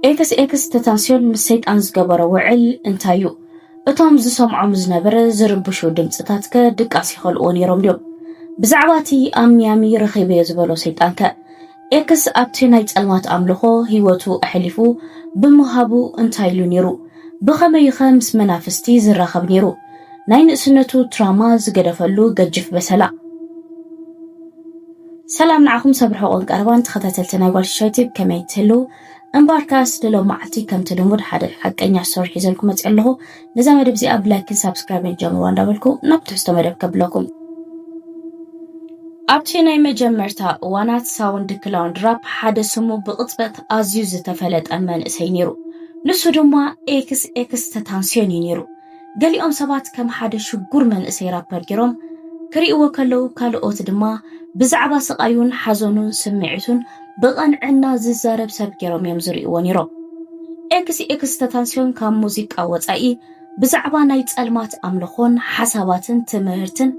ኤክስ ተታንሲዮን ምስ ሰይጣን ዝገበረ ውዕል እንታይ እዩ? እቶም ዝሰምዖም ዝነበረ ዝርብሹ ድምፅታት ከ ድቃስ ይኸልዎ ነይሮም ድዮም? ብዛዕባ እቲ ኣብ ሚያሚ ረኺበዮ ዝበሎ ሰይጣን ከ ኤክስ ኣብቲ ናይ ጸልማት ኣምልኾ ህይወቱ ኣሕሊፉ ብምሃቡ እንታይ ኢሉ ነይሩ? ብኸመይ ኸ ምስ መናፍስቲ ዝራኸብ ነይሩ? ናይ ንእስነቱ ትራማ ዝገደፈሉ ገጅፍ በሰላ። ሰላም ንዓኹም ሰብርሕቆን ቀረባን ተኸታተልቲ ናይ ጓልሽሻ ዩቲብ ከመይ ትህሉ እምባርካስ ደሎ ማዕልቲ ከም ትልሙድ ሓደ ሓቀኛ ሶርሕ ሒዘልኩም መፅእ ኣለኹ። ነዛ መደብ እዚኣ ብላይክን ሳብስክራይብን ጀምሮ እንዳበልኩ ናብ ትሕዝቶ መደብ ከብለኩም። ኣብቲ ናይ መጀመርታ እዋናት ሳውንድ ክላውድ ራፕ ሓደ ስሙ ብቕፅበት ኣዝዩ ዝተፈለጠ መንእሰይ ነይሩ። ንሱ ድማ ኤክስ ተታንሲዮን እዩ ነይሩ። ገሊኦም ሰባት ከም ሓደ ሽጉር መንእሰይ ራፐር ገይሮም ክሪእዎ ከለው፣ ካልኦት ድማ ብዛዕባ ስቃዩን ሓዘኑን ስምዒቱን ብቐንዕና ዝዛረብ ሰብ ገይሮም እዮም ዝሪእዎ ነይሮም። ኤክስ ተታንሲዮን ካብ ሙዚቃ ወፃኢ ብዛዕባ ናይ ጸልማት ኣምልኾን ሓሳባትን ትምህርትን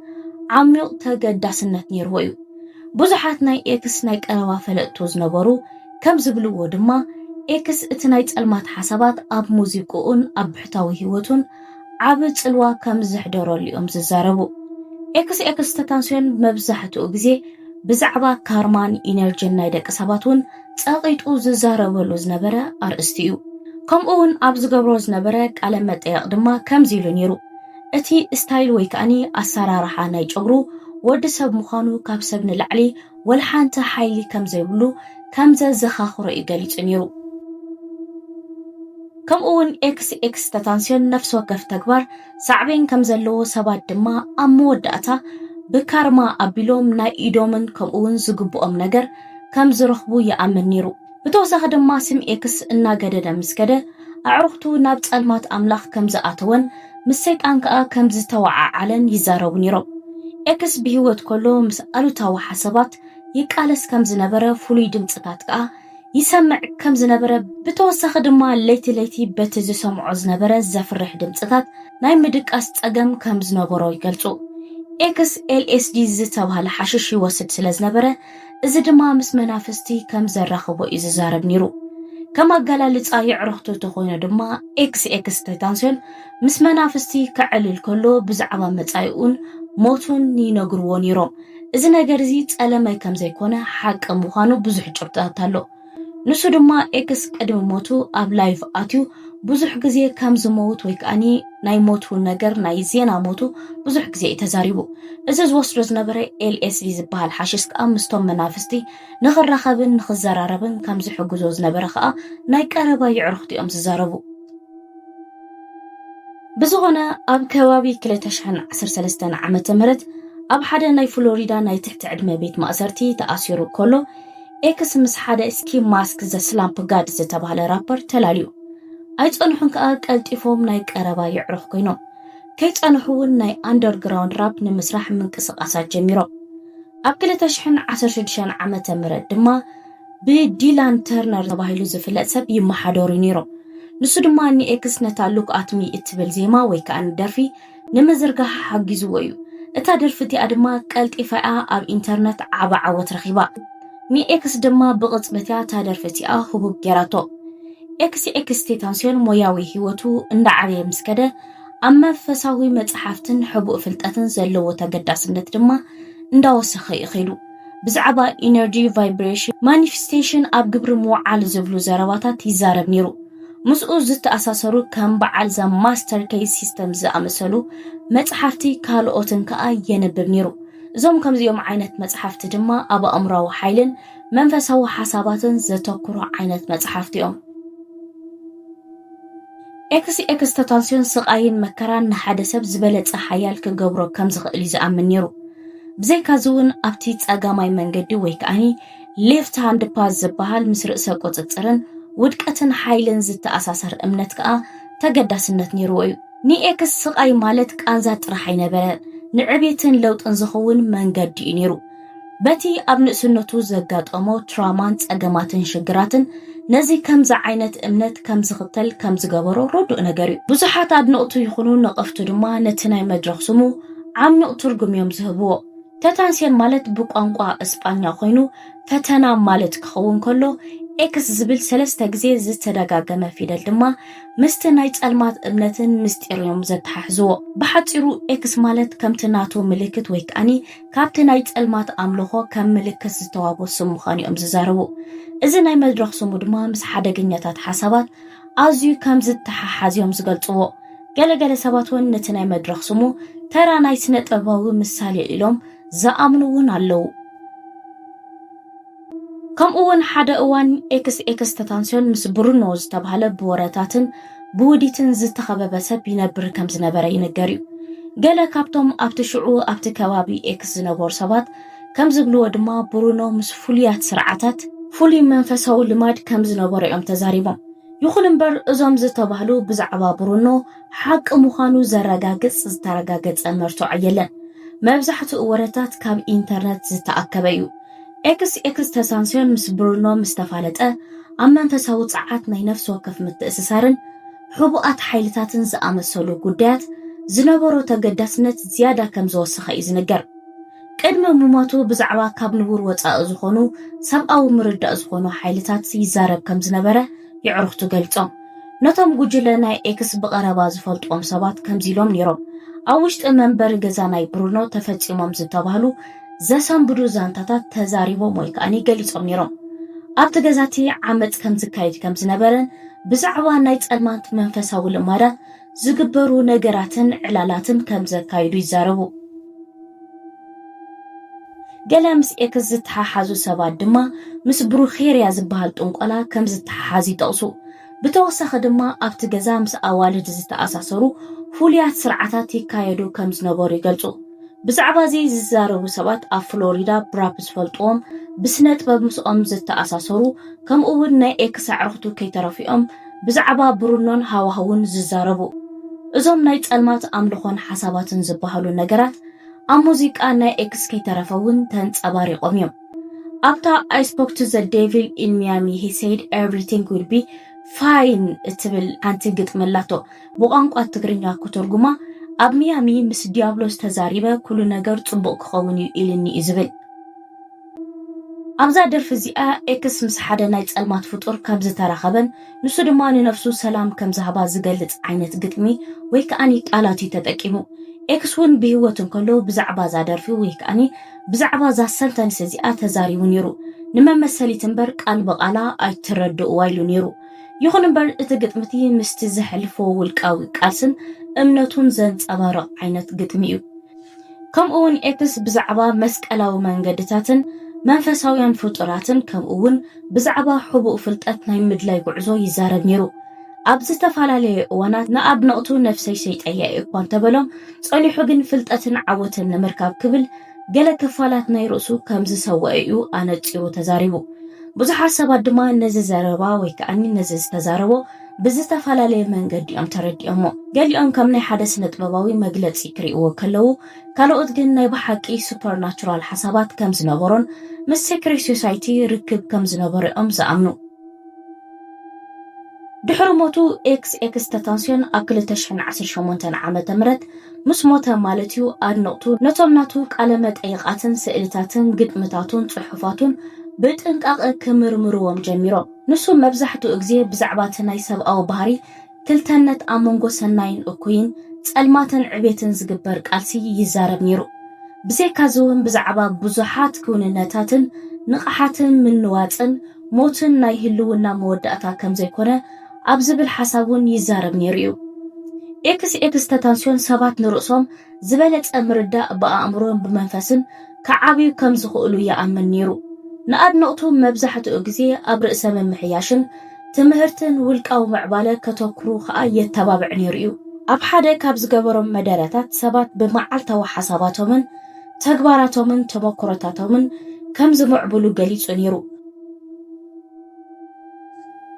ዓሚቕ ተገዳስነት ነይርዎ እዩ። ብዙሓት ናይ ኤክስ ናይ ቀረባ ፈለጥቱ ዝነበሩ ከም ዝብልዎ ድማ ኤክስ እቲ ናይ ጸልማት ሓሳባት ኣብ ሙዚቁኡን ኣብ ብሕታዊ ህይወቱን ዓብ ጽልዋ ከም ዘሕደረሉ እዮም ዝዛረቡ። ኤክስ ተታንሲዮን መብዛሕትኡ ግዜ ብዛዕባ ካርማን ኢነርጂን ናይ ደቂ ሰባት እውን ጸቂጡ ዝዛረበሉ ዝነበረ ኣርእስቲ እዩ። ከምኡውን ኣብ ዝገብሮ ዝነበረ ቃለ መጠየቕ ድማ ከምዚ ኢሉ ነይሩ። እቲ ስታይል ወይ ከዓኒ ኣሰራርሓ ናይ ጨጉሩ ወዲ ሰብ ምዃኑ ካብ ሰብ ንላዕሊ ወልሓንቲ ሓይሊ ከም ዘይብሉ ከም ዘዘኻኽሮ እዩ ገሊጹ ነይሩ። ከምኡውን ኤክስ ተታንሲዮን ነፍሲ ወከፍ ተግባር ሳዕቤን ከም ዘለዎ ሰባት ድማ ኣብ መወዳእታ ብካርማ ኣቢሎም ናይ ኢዶምን ከምኡውን ዝግብኦም ነገር ከም ዝረኽቡ ይኣምን ነይሩ። ብተወሳኺ ድማ ስም ኤክስ እናገደደ ምስ ከደ ኣዕሩኽቱ ናብ ጸልማት ኣምላኽ ከም ዝኣተወን ምስ ሰይጣን ከዓ ከም ዝተወዓዓለን ይዛረቡ ነይሮም። ኤክስ ብሂወት ከሎ ምስ ኣሉታዊ ሓሳባት ይቃለስ ከም ዝነበረ ፍሉይ ድምፅታት ከዓ ይሰምዕ ከም ዝነበረ፣ ብተወሳኺ ድማ ለይቲ በቲ ዝሰምዖ ዝነበረ ዘፍርሕ ድምፅታት ናይ ምድቃስ ጸገም ከም ዝነበሮ ይገልጹ። ኤክስ LSD ዝተባሃለ ሓሽሽ ይወስድ ስለ ዝነበረ እዚ ድማ ምስ መናፍስቲ ከም ዘራኽቦ እዩ ዝዛረብ ነይሩ። ከም ኣገላልጻ የዕሩኽቱ ተኾይኑ ድማ ኤክስ ተታንሲዮን ምስ መናፍስቲ ክዕልል ከሎ ብዛዕባ መጻኢኡን ሞቱን ይነግርዎ ነይሮም። እዚ ነገር እዚ ጸለማይ ከም ዘይኮነ ሓቂ ምዃኑ ብዙሕ ጭብጥታት ኣሎ። ንሱ ድማ ኤክስ ቅድሚ ሞቱ ኣብ ላይቭ ኣትዩ ብዙሕ ግዜ ከም ዝመውት ወይ ከዓኒ ናይ ሞቱ ነገር ናይ ዜና ሞቱ ብዙሕ ግዜ እዩ ተዛሪቡ። እዚ ዝወስዶ ዝነበረ LSD ዝበሃል ሓሽሽ ከዓ ምስቶም መናፍስቲ ንኽራኸብን ንኽዘራረብን ከም ዝሕግዞ ዝነበረ ከዓ ናይ ቀረባ የዕሩኽቲ እዮም ዝዛረቡ። ብዝኾነ ኣብ ከባቢ 2013 ዓመተ ምህረት ኣብ ሓደ ናይ ፍሎሪዳ ናይ ትሕቲ ዕድመ ቤት ማእሰርቲ ተኣሲሩ ከሎ ኤክስ ምስ ሓደ ስኪ ማስክ ዘስላምፕ ጋድ ዝተባሃለ ራፐር ተላልዩ። ኣይጸንሑን ከዓ ቀልጢፎም ናይ ቀረባ የዕሩኽ ኮይኖም ከይጸንሑ እውን ናይ ኣንደርግራውንድ ራፕ ንምስራሕ ምንቅስቓሳት ጀሚሮም። ኣብ 2016 ዓመተ ምህረት ድማ ብዲላን ተርነር ተባሂሉ ዝፍለጥ ሰብ ይመሓደሩ ነይሮም። ንሱ ድማ ንኤክስ ነታ ሉክ ኣትሚ እትብል ዜማ ወይ ከዓ ደርፊ ንምዝርጋሕ ሓጊዝዎ እዩ። እታ ደርፊ እቲኣ ድማ ቀልጢፋ ኣብ ኢንተርነት ዓባ ዓወት ረኺባ። ንኤክስ ድማ ብቕፅበት እታ ደርፊ እቲኣ ህቡብ ጌራቶ። ኤክስ ተታንሲዮን ሞያዊ ህይወቱ እንዳዓበየ ምስ ከደ ኣብ መንፈሳዊ መጽሓፍትን ሕቡእ ፍልጠትን ዘለዎ ተገዳስነት ድማ እንዳወሰኸ ይኸይዱ። ብዛዕባ ኢነርጂ፣ ቫይብሬሽን፣ ማኒፌስቴሽን ኣብ ግብሪ ምውዓል ዝብሉ ዘረባታት ይዛረብ ነይሩ። ምስኡ ዝተኣሳሰሩ ከም በዓል ዛ ማስተር ኬስ ሲስተም ዝኣመሰሉ መጽሓፍቲ ካልኦትን ከዓ የንብብ ነይሩ። እዞም ከምዚኦም ዓይነት መጽሓፍቲ ድማ ኣብ ኣእምራዊ ሓይልን መንፈሳዊ ሓሳባትን ዘተኩሩ ዓይነት መጽሓፍቲ እዮም። ኤክስ ተታንሲዮን ስቃይን መከራን ንሓደ ሰብ ዝበለጸ ሓያል ክገብሮ ከም ዝኽእል ዝኣምን ነይሩ። ብዘይካዚ እውን ኣብቲ ጸጋማይ መንገዲ ወይ ከዓኒ ሌፍት ሃንድ ፓዝ ዝበሃል ምስ ርእሰ ቁፅፅርን ውድቀትን ሓይልን ዝተኣሳሰር እምነት ከዓ ተገዳስነት ነይርዎ እዩ። ንኤክስ ስቃይ ማለት ቃንዛ ጥራሕ ኣይነበረ፣ ንዕቤትን ለውጥን ዝኸውን መንገዲ እዩ ነይሩ። በቲ ኣብ ንእስነቱ ዘጋጠሞ ትራማን ጸገማትን ሽግራትን ነዚ ከምዚ ዓይነት እምነት ከም ዝኽተል ከም ዝገበሮ ርዱእ ነገር እዩ። ብዙሓት ኣድነቕቱ ይኹኑ ነቐፍቱ ድማ ነቲ ናይ መድረኽ ስሙ ዓሚቕ ትርጉም እዮም ዝህብዎ። ተታንሲዮን ማለት ብቋንቋ እስጳኛ ኮይኑ ፈተና ማለት ክኸውን ከሎ ኤክስ ዝብል ሰለስተ ግዜ ዝተደጋገመ ፊደል ድማ ምስቲ ናይ ጸልማት እምነትን ምስጢሮም ዘተሓሕዝዎ ብሓጺሩ ኤክስ ማለት ከምቲ ናቱ ምልክት ወይ ከኣኒ ካብቲ ናይ ጸልማት ኣምልኾ ከም ምልክት ዝተዋህቦ ስሙ ምዃኑ እዮም ዝዛረቡ እዚ ናይ መድረኽ ስሙ ድማ ምስ ሓደገኛታት ሓሳባት ኣዝዩ ከም ዝተሓሓዝዮም ዝገልጽዎ ገለገለ ሰባት ውን ነቲ ናይ መድረኽ ስሙ ተራ ናይ ስነ ጥበባዊ ምሳሌ ኢሎም ዝኣምኑ ውን ኣለዉ ከምኡውን ሓደ እዋን ኤክስ ተታንስዮን ምስ ብሩኖ ዝተባሃለ ብወረታትን ብውዲትን ዝተኸበበ ሰብ ይነብር ከም ዝነበረ ይነገር እዩ ገለ ካብቶም ኣብቲ ሽዑ ኣብቲ ከባቢ ኤክስ ዝነበሩ ሰባት ከም ዝብልዎ ድማ ብሩኖ ምስ ፍሉያት ስርዓታት ፍሉይ መንፈሳዊ ልማድ ከም ዝነበሩ እዮም ተዛሪቦም ይኹን እምበር እዞም ዝተባህሉ ብዛዕባ ብሩኖ ሓቂ ምዃኑ ዘረጋግጽ ዝተረጋገጸ መርትዖ የለን መብዛሕትኡ ወረታት ካብ ኢንተርኔት ዝተኣከበ እዩ ኤክስ ተታንስዮን ምስ ብሩኖ ምስተፋለጠ ኣብ መንፈሳዊ ጸዓት ናይ ነፍሲ ወከፍ ምትእስሳርን ሕቡኣት ሓይልታትን ዝኣመሰሉ ጉዳያት ዝነበሮ ተገዳስነት ዝያዳ ከም ዝወሰኸ እዩ ዝነገር ቅድሚ ምሞቱ ብዛዕባ ካብ ንቡር ወፃኢ ዝኾኑ ሰብኣዊ ምርዳእ ዝኾኑ ሓይልታት ይዛረብ ከም ዝነበረ ይዕርኽቱ ገልጾም ነቶም ጉጅለ ናይ ኤክስ ብቐረባ ዝፈልጦም ሰባት ከምዚሎም ነይሮም ኣብ ውሽጢ መንበሪ ገዛ ናይ ብሩኖ ተፈጺሞም ዝተባህሉ ዘሰንብዱ ዛንታታት ተዛሪቦም ወይ ከኣኒ ገሊጾም ነይሮም ኣብቲ ገዛቲ ዓመፅ ከም ዝካየድ ከም ዝነበረን ብዛዕባ ናይ ጸልማት መንፈሳዊ ልማዳት ዝግበሩ ነገራትን ዕላላትን ከም ዘካይዱ ይዛረቡ ገለ ምስ ኤክስ ዝተሓሓዙ ሰባት ድማ ምስ ብሩኼርያ ዝበሃል ጥንቆላ ከም ዝተሓሓዙ ይጠቕሱ ብተወሳኺ ድማ ኣብቲ ገዛ ምስ ኣዋልድ ዝተኣሳሰሩ ፍሉያት ስርዓታት ይካየዱ ከም ዝነበሩ ይገልጹ ብዛዕባ እዚ ዝዛረቡ ሰባት ኣብ ፍሎሪዳ ብራፕ ዝፈልጥዎም ብስነ ጥበብ ምስኦም ዝተኣሳሰሩ ከምኡውን ናይ ኤክስ ኣዕርኽቱ ከይተረፊኦም ብዛዕባ ብሩኖን ሃዋህውን ዝዛረቡ እዞም ናይ ጸልማት ኣምልኾን ሓሳባትን ዝበሃሉ ነገራት ኣብ ሙዚቃ ናይ ኤክስ ከይተረፈውን ተንጸባሪቖም እዮም ኣብታ I spoke to the devil in Miami he said everything will be fine እትብል ሓንቲ ግጥምላቶ ብቋንቋ ትግርኛ ክተርጉማ ኣብ ሚያሚ ምስ ዲያብሎስ ተዛሪበ ኩሉ ነገር ጽቡቕ ክኸውን እዩ ኢልኒ እዩ ዝብል ኣብዛ ደርፊ እዚኣ ኤክስ ምስ ሓደ ናይ ጸልማት ፍጡር ከም ዝተራኸበን ንሱ ድማ ንነፍሱ ሰላም ከም ዝሃባ ዝገልጽ ዓይነት ግጥሚ ወይ ከኣኒ ቃላት ተጠቂሙ ኤክስ ውን ብህይወት እንከሎ ብዛዕባ ዛ ደርፊ ወይ ከኣኒ ብዛዕባ ዛ ሰንተንስ እዚኣ ተዛሪቡ ነይሩ ንመመሰሊት እምበር ቃል በቃላ ኣይትረድእዋ ኢሉ ነይሩ ይኹን እምበር እቲ ግጥምቲ ምስቲ ዘሕልፎ ውልቃዊ ቃልስን እምነቱን ዘንጸባርቕ ዓይነት ግጥሚ እዩ ከምኡውን ኤክስ ብዛዕባ መስቀላዊ መንገድታትን መንፈሳውያን ፍጡራትን ከምኡውን ብዛዕባ ሕቡእ ፍልጠት ናይ ምድላይ ጉዕዞ ይዛረብ ነይሩ ኣብ ዝተፈላለየ እዋናት ንኣድነቕቱ ነፍሰይ ሰይጠያ እኳ እንተበሎም ጸኒሑ ግን ፍልጠትን ዓወትን ንምርካብ ክብል ገለ ክፋላት ናይ ርእሱ ከም ዝሰውአ እዩ ኣነፂሩ ተዛሪቡ ብዙሓት ሰባት ድማ ነዚ ዘረባ ወይ ከኣኒ ነዚ ዝተዛረቦ ብዝተፈላለየ መንገዲ እዮም ተረዲኦሞ ገሊኦም ከም ናይ ሓደ ስነ ጥበባዊ መግለፂ ክሪእዎ ከለዉ ካልኦት ግን ናይ ብሓቂ ሱፐርናቹራል ሓሳባት ከም ዝነበሮን ምስ ሴክሬት ሶሳይቲ ርክብ ከም ዝነበሮም ዝኣምኑ ድሕሪ ሞቱ ኤክስ ተታንስዮን ኣብ 2018 ዓመተ ምህረት ምስ ሞተ ማለት እዩ ኣድነቕቱ ነቶም ናቱ ቃለ መጠይቃትን ስእልታትን ግጥምታቱን ጽሑፋቱን ብጥንቃቐ ክምርምርዎም ጀሚሮም ንሱ መብዛሕትኡ ግዜ ብዛዕባ ናይ ሰብኣዊ ባህሪ ክልተነት ኣብ መንጎ ሰናይን እኩይን ጸልማትን ዕቤትን ዝግበር ቃልሲ ይዛረብ ነይሩ ብዘይካ እውን ብዛዕባ ብዙሓት ክውንነታትን ንቕሓትን ምንዋፅን ሞትን ናይ ህልውና መወዳእታ ከም ዘይኮነ ኣብ ዝብል ሓሳቡን ይዛረብ ነይሩ እዩ ኤክስ ተታንስዮን ሰባት ንርእሶም ዝበለጸ ምርዳእ ብኣእምሮን ብመንፈስን ከዓብዩ ከም ዝኽእሉ ይኣምን ነይሩ ንኣድነቕቱ መብዛሕትኡ ግዜ ኣብ ርእሰ መምሕያሽን ትምህርትን ውልቃዊ ምዕባለ ከተክሩ ከዓ የተባብዕ ነይሩ እዩ ኣብ ሓደ ካብ ዝገበሮም መደረታት ሰባት ብመዓልታዊ ሓሳባቶምን ተግባራቶምን ተመክሮታቶምን ከም ዝምዕብሉ ገሊጹ ነይሩ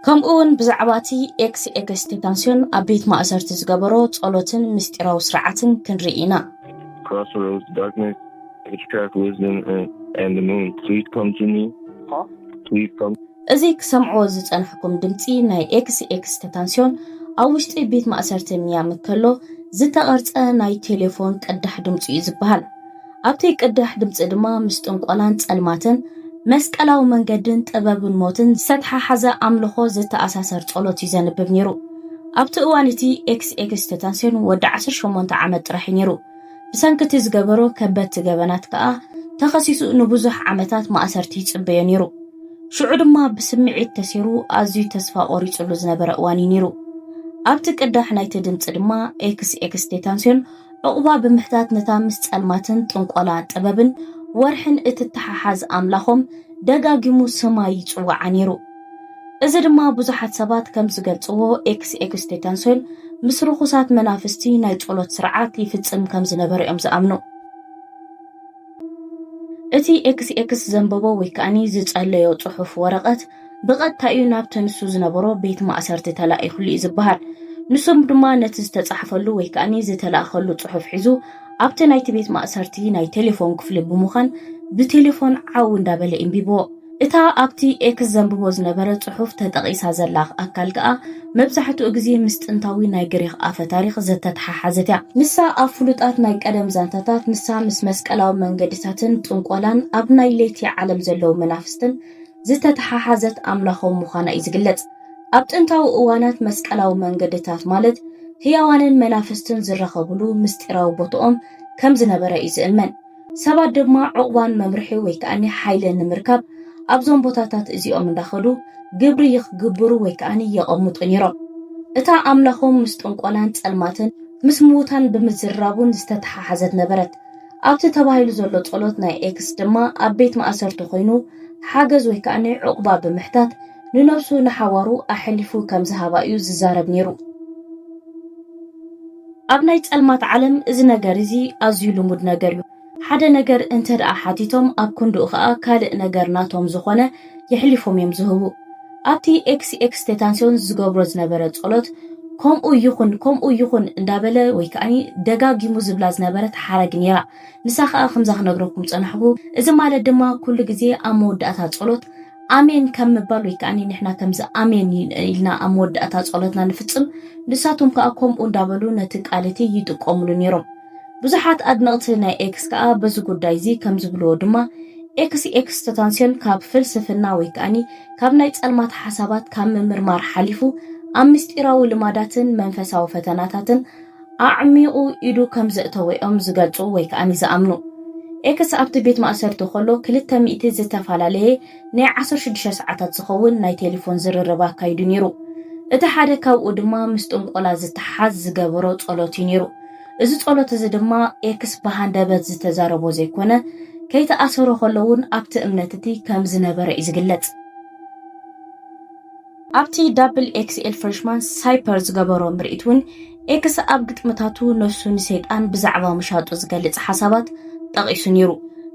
ከምኡውን ብዛዕባ እቲ ኤክስ ተታንስዮን ኣብ ቤት ማእሰርቲ ዝገበሮ ጸሎትን ምስጢራዊ ስርዓትን ክንርኢ ኢና Crossroads, darkness, witchcraft, wisdom, and the moon. Please come to me. Please come. እዚ ክሰምዕዎ ዝጸንሕኩም ድምፂ ናይ ኤክስ ተታንስዮን ኣብ ውሽጢ ቤት ማእሰርቲ ሚያሚ ከሎ ዝተቐርጸ ናይ ቴሌፎን ቅዳሕ ድምፂ እዩ ዝበሃል ኣብቲ ቅዳሕ ድምፂ ድማ ምስ ጥንቆላን ጸልማትን መስቀላዊ መንገድን ጥበብን ሞትን ዝተተሓሓዘ ኣምልኾ ዝተኣሳሰር ጸሎት ይዘንብብ ነይሩ። ኣብቲ እዋን እቲ ኤክስ ተታንስዮን ወዲ 18 ዓመት ጥራሕ ነይሩ። ብሰንኪ ዝገበሮ ከበድቲ ገበናት ከዓ ተኸሲሱ ንብዙሕ ዓመታት ማእሰርቲ ይጽበዮ ነይሩ። ሽዑ ድማ ብስምዒት ተሲሩ ኣዝዩ ተስፋ ቆሪጹሉ ዝነበረ እዋን ነይሩ። ኣብቲ ቅዳሕ ናይቲ ድምፂ ድማ ኤክስ ተታንስዮን ዕቑባ ብምሕታት ነታ ምስ ጸልማትን ጥንቆላ ጥበብን ወርሕን እትተሓሓዝ ኣምላኾም ደጋጊሙ ስማ ይጽዋዓ ነይሩ። እዚ ድማ ብዙሓት ሰባት ከም ዝገልጽዎ ኤክስ ተታንስዮን ምስ ርኹሳት መናፍስቲ ናይ ጸሎት ስርዓት ይፍጽም ከም ዝነበረ እዮም ዝኣምኑ። እቲ ኤክስ ዘንበቦ ወይ ከዓኒ ዝጸለዮ ጽሑፍ ወረቐት ብቐጥታ እዩ ናብቲ ንሱ ዝነበሮ ቤት ማእሰርቲ ተላኢኹሉ እዩ ዝበሃል። ንሱም ድማ ነቲ ዝተጻሕፈሉ ወይ ከዓኒ ዝተላእኸሉ ጽሑፍ ሒዙ ኣብቲ ናይቲ ቤት ማእሰርቲ ናይ ቴሌፎን ክፍሊ ብምዃን ብቴሌፎን ዓው እንዳበለ ይንቢብዎ። እታ ኣብቲ ኤክስ ዘንብቦ ዝነበረ ጽሑፍ ተጠቒሳ ዘላ ኣካል ከዓ መብዛሕትኡ ግዜ ምስ ጥንታዊ ናይ ግሪክ ኣፈ ታሪክ ዘተተሓሓዘት እያ። ንሳ ኣብ ፍሉጣት ናይ ቀደም ዛንታታት ንሳ ምስ መስቀላዊ መንገድታትን ጥንቆላን ኣብ ናይ ሌቲ ዓለም ዘለዉ መናፍስትን ዝተተሓሓዘት ኣምላኾም ምዃና እዩ ዝግለጽ። ኣብ ጥንታዊ እዋናት መስቀላዊ መንገድታት ማለት ህያዋንን መናፍስትን ዝረኸብሉ ምስጢራዊ ቦታኦም ከም ዝነበረ እዩ ዝእመን። ሰባት ድማ ዕቑባን መምርሒ ወይ ከዓኒ ሓይሊ ንምርካብ ኣብዞም ቦታታት እዚኦም እንዳኸዱ ግብሪ ይኽግብሩ ወይ ከዓኒ የቐምጡ ነይሮም። እታ ኣምላኾም ምስ ጥንቆላን ጸልማትን ምስ ምዉታን ብምዝራቡን ዝተተሓሓዘት ነበረት። ኣብቲ ተባሂሉ ዘሎ ጸሎት ናይ ኤክስ ድማ ኣብ ቤት ማእሰርቲ ኮይኑ ሓገዝ ወይ ከዓኒ ዕቑባ ብምሕታት ንነፍሱ ንሓዋሩ ኣሕሊፉ ከም ዝሃባ እዩ ዝዛረብ ነይሩ። ኣብ ናይ ጸልማት ዓለም እዚ ነገር እዚ ኣዝዩ ልሙድ ነገር እዩ። ሓደ ነገር እንተደኣ ሓቲቶም ኣብ ክንድኡ ከዓ ካልእ ነገር ናቶም ዝኾነ የሕሊፎም እዮም ዝህቡ። ኣብቲ ኤክስ ተታንስዮን ዝገብሮ ዝነበረ ጸሎት ከምኡ ይኹን እንዳበለ ወይ ከዓኒ ደጋጊሙ ዝብላ ዝነበረት ሓረግ ነይራ። ንሳ ከዓ ከምዛ ክነግረኩም ፀናሕኩ። እዚ ማለት ድማ ኩሉ ግዜ ኣብ መወዳእታ ጸሎት ኣሜን ከም ምባል ወይ ከዓኒ ንሕና ከምዚ ኣሜን ኢልና ኣብ መወዳእታ ጸሎትና ንፍጽም፣ ንሳቶም ከዓ ከምኡ እንዳበሉ ነቲ ቃልቲ ይጥቀሙሉ ነይሮም። ብዙሓት ኣድነቕቲ ናይ ኤክስ ከዓ በዚ ጉዳይ እዚ ከም ዝብልዎ ድማ ኤክስ ተታንስዮን ካብ ፍልስፍና ወይ ከዓኒ ካብ ናይ ጸልማት ሓሳባት ካብ ምምርማር ሓሊፉ ኣብ ምስጢራዊ ልማዳትን መንፈሳዊ ፈተናታትን ኣዕሚቑ ኢዱ ከም ዘእተወኦም ዝገልጹ ወይ ከዓኒ ዝኣምኑ። ኤክስ ኣብቲ ቤት ማእሰርቲ ከሎ 200 ዝተፈላለየ ናይ 16 ሰዓታት ዝኸውን ናይ ቴሌፎን ዝርርብ ኣካይዱ ነይሩ። እቲ ሓደ ካብኡ ድማ ምስ ጥንቆላ ዝተሓሓዝ ዝገበሮ ጸሎት እዩ ነይሩ። እዚ ጸሎት እዚ ድማ ኤክስ ብሃንደበት ዝተዛረቦ ዘይኮነ ከይተኣሰሮ ከለውን ኣብቲ እምነት እቲ ከም ዝነበረ እዩ ዝግለጽ። ኣብቲ ዳብል ኤክስኤል ፍሬሽማን ሳይፐር ዝገበሮ ምርኢት እውን ኤክስ ኣብ ግጥምታቱ ነፍሱ ንሰይጣን ብዛዕባ ምሻጡ ዝገልጽ ሓሳባት ጠቒሱ ነይሩ።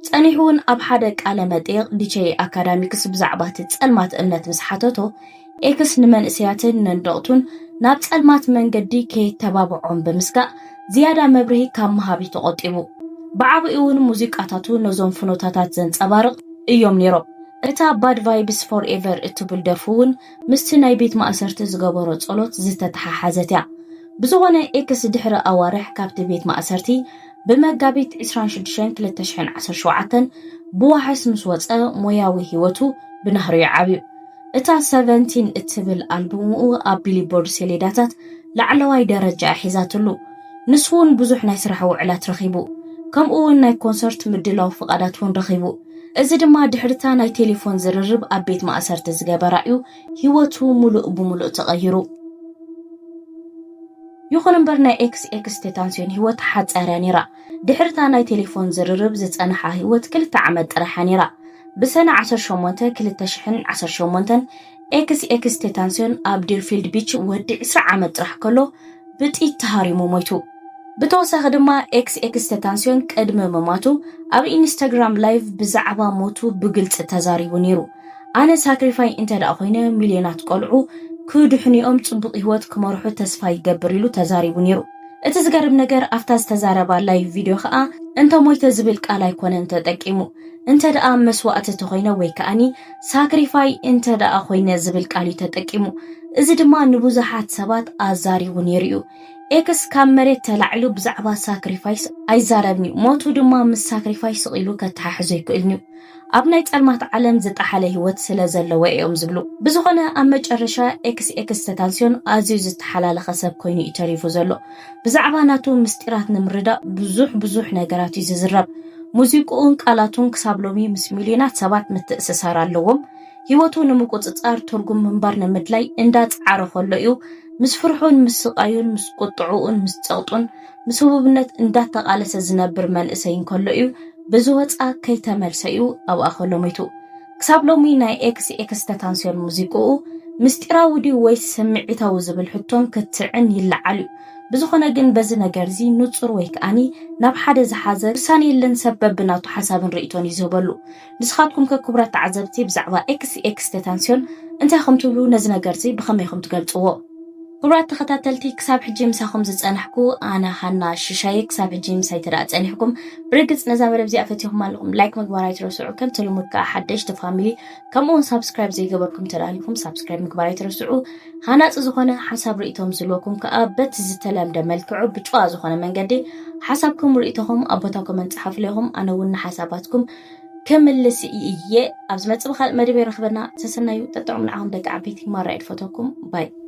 ጸኒሑ እውን ኣብ ሓደ ቃለ መጠይቕ ዲጄ ኣካዳሚክስ ብዛዕባ እቲ ጸልማት እምነት ምስ ሓተቶ ኤክስ ንመንእሰያትን ነንደቕቱን ናብ ጸልማት መንገዲ ከይተባብዖም ብምስጋእ ዝያዳ መብርሂ ካብ መሃብ ተቖጢቡ። ብዓብኡ እውን ሙዚቃታቱ ነዞም ፍኖታታት ዘንጸባርቕ እዮም ነይሮም። እታ ባድ ቫይብስ ፎር ኤቨር እትብል ደርፉ እውን ምስቲ ናይ ቤት ማእሰርቲ ዝገበሮ ጸሎት ዝተተሓሓዘት እያ። ብዝኾነ ኤክስ ድሕሪ ኣዋርሕ ካብቲ ቤት ማእሰርቲ ብመጋቢት 26 2017 ብዋሕስ ምስ ወፀ ሞያዊ ህይወቱ ብነህሪ ዓብዩ። እታ 17 እትብል ኣልቡምኡ ኣብ ቢሊቦርድ ሰሌዳታት ላዕለዋይ ደረጃ ሒዛትሉ። ንሱ እውን ብዙሕ ናይ ስራሕ ውዕላት ረኺቡ፣ ከምኡ እውን ናይ ኮንሰርት ምድላው ፍቓዳት እውን ረኺቡ። እዚ ድማ ድሕርታ ናይ ቴሌፎን ዝርርብ ኣብ ቤት ማእሰርቲ ዝገበራ እዩ ህይወቱ ሙሉእ ብሙሉእ ተቐይሩ። ይኹን እምበር ናይ ኤክስ ተታንስዮን ህይወት ሓፀርያ ነይራ። ድሕርታ ናይ ቴሌፎን ዝርርብ ዝጸንሓ ህይወት 2 ዓመት ጥራሓ ነይራ። ብሰነ 18 2018 ኤክስ ተታንስዮን ኣብ ዲርፊልድ ቢች ወዲ 20 ዓመት ጥራሕ ከሎ ብጢት ተሃሪሙ ሞይቱ። ብተወሳኺ ድማ ኤክስ ተታንስዮን ቅድሚ መማቱ ኣብ ኢንስታግራም ላይቭ ብዛዕባ ሞቱ ብግልጽ ተዛሪቡ ነይሩ። ኣነ ሳክሪፋይ እንተደኣ ኮይነ ሚልዮናት ቆልዑ ክድሕኒኦም ጽቡቕ ህይወት ክመርሑ ተስፋ ይገብር ኢሉ ተዛሪቡ ነይሩ። እቲ ዝገርም ነገር ኣፍታ ዝተዛረባ ላይቭ ቪድዮ ከዓ እንተ ሞይተ ዝብል ቃል ኣይኮነን ተጠቂሙ፣ እንተደኣ መስዋዕቲ ተኾይነ ወይ ከዓኒ ሳክሪፋይ እንተደኣ ኮይነ ዝብል ቃል ተጠቂሙ። እዚ ድማ ንብዙሓት ሰባት ኣዛሪቡ ነይሩ እዩ። ኤክስ ካብ መሬት ተላዕሉ ብዛዕባ ሳክሪፋይስ ኣይዛረብኒ፣ ሞቱ ድማ ምስ ሳክሪፋይስ ኢሉ ከተሓሕዞ ይክእልኒ። أبناي تلمات عالم زت أحلى هوت سلازل ويوم زبلو بزخنا أما جرشة إكس تانسيون أزيو زت حلال خسب كويني إتريفو زلو بزعباناتو مستيرات نمردا بزوح نجاراتي ززرب موسيقون قالاتون كسابلومي مس مليونات سبات متأسسار اللوم هيوتو نموكوت تار ترجم منبر نمدلاي إندات عرفوا الليو مس فرحون مس سقايون مس قطعون مس تغطون مس هوبنت إندات تقالس الزنبر من إسين كليو بزوات كي تمرسيو أو أخلوميتو كسابلومي ناي إكس تانسيون موسيقو مستراودي ويس سمعيتاو زبل حتون كتعن يلعالو بزخنا جن بزنا جرزي نتصر ويكاني ناب حدا زحازر ساني اللي نسبب بناتو حساب رئيتوني زبلو نسخاتكم ككبرة تعزبتي بزعوا إكس تانسيون انت خمتولو نزنا جرزي بخميخم تقلتوه كبرات تختاتلتي كساب حجي مساخم زتصنحكو أنا حنا ششاي كساب حجي مساي ترأتصنحكم برقص نزامر بزي أفتيهم مالكم لايك مقباراي ترسعو كم تلومك حدش تفاميلي كمون سابسكرايب زي قبلكم تراليكم سابسكرايب مقباراي ترسعو هانات زخونا حساب رئيتهم زلوكم كأبت زتلام دمالكعو بجوا زخونا من قدي حسابكم رئيتهم أبوتاكم انتحف لهم أنا ون حساباتكم كمل لسئية أبزمت بخال مدبي رخبنا تسنايو تطعم معهم دك عبيتي مرة فوتوكم باي